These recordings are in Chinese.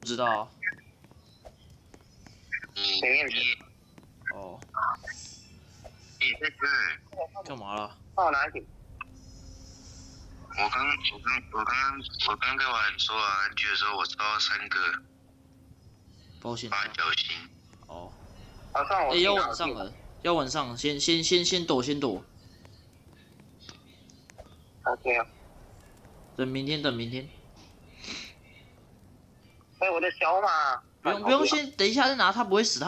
不知道。你哦，你在这？干嘛了？帮我拿一瓶。我刚跟完说完安居的时候，我抽到3个保险八角星。哦。好，算我。要晚上了，要晚上了，先躲，先躲。OK 啊。等明天。哎，我的小马。不用，先等一下再拿，他不会死。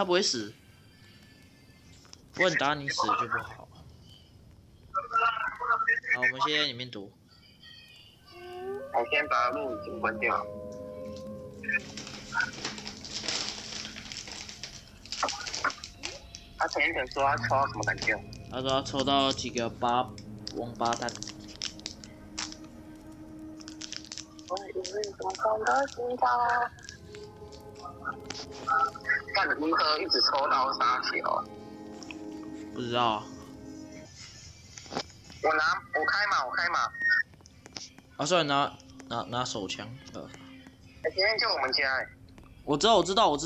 不然打你死就不好。好，我们先在里面躲。我先把录影机关掉。他前一天说他抽到什么感觉？他说他抽到几个王八蛋。看如何一直抽到沙球。不知道啊。我开嘛。啊，算了，拿手枪。今天就我们家。我知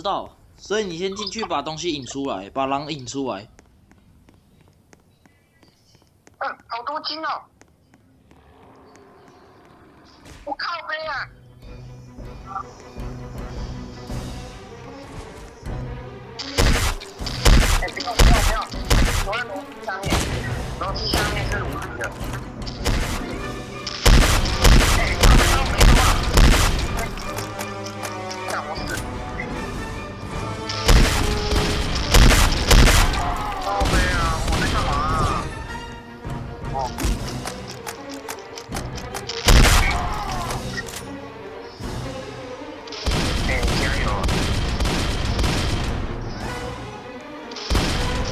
道。所以你先进去把东西引出来，把狼引出来。好多金哦！我靠背啊！不要！我在楼梯上面，楼梯下面是炉子的。他没说啊！看我死！靠背啊！我在干嘛啊？哦。加油！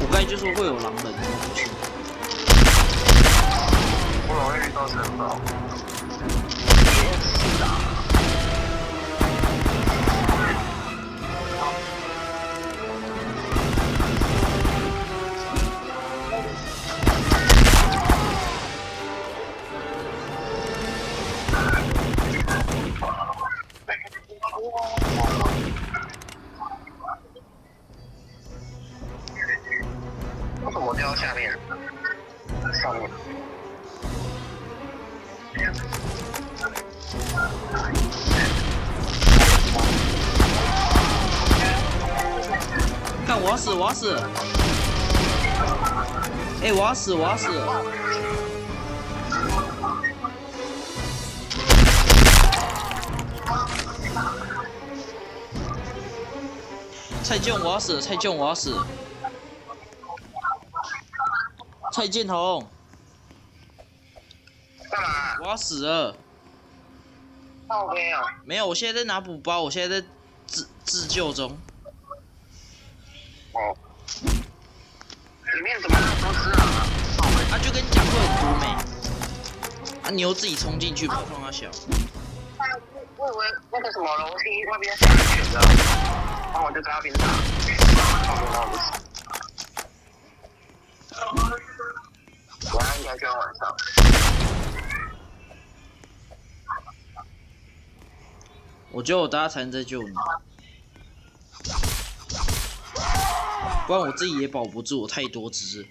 我刚才就说会有狼人，不去。不容易遇到城堡。为什么掉到下面？上面。干！我要死！哎，我要死！蔡健，我要死！蔡健宏，干嘛？我要死了！靠背啊！没有，我现在在拿补包，我现在在自救中。哦。里面怎么那么多只啊？啊，就跟你讲会很多没？啊，你又自己冲进去，不要放他小。我以为那个什么楼梯那边是安全的，然后我就在那边打，后面那不行。晚上应该就要晚上。我觉得我大家才能再救你，不然我自己也保不住，我太多只。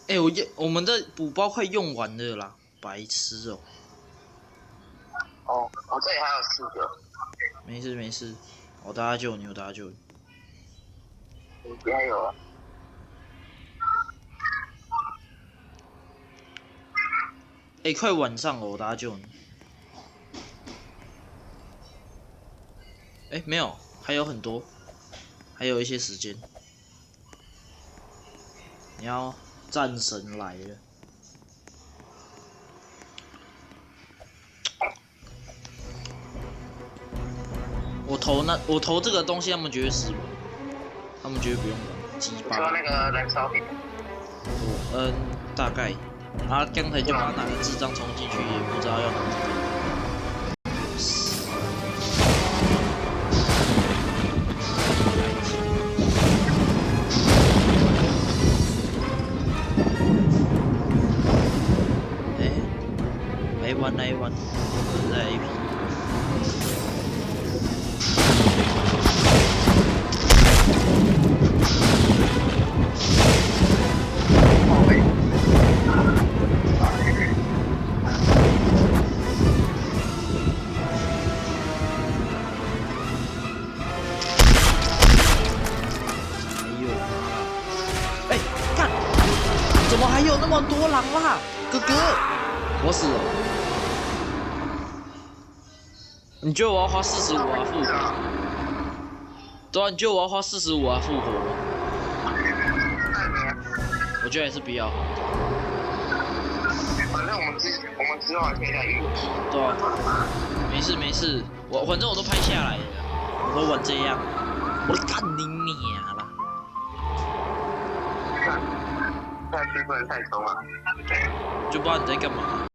哎，我们的补包快用完了啦，白痴哦。哦，我这里还有4个。没事，我大家救你。你加油啊！哎，快晚上了，我大家救你。哎，没有，还有很多，还有一些时间。你要战神来了。我投这个东西，他们绝对死亡，他们绝对不用玩，鸡巴。说那个燃烧瓶。大概。他刚才就把哪个智障冲进去，也不知道要哪个。玩来玩，我在 AP。怎么还有那么多狼啦，哥哥！我死了。你觉得我要花45啊复活？对啊，你觉得我要花45啊复活吗？我觉得还是不要。反正我们之后还可以再遇。对啊，没事没事，反正我都拍下来了，我都玩这样，我干你娘啦！下去不能太冲啊。就不知道你在干嘛。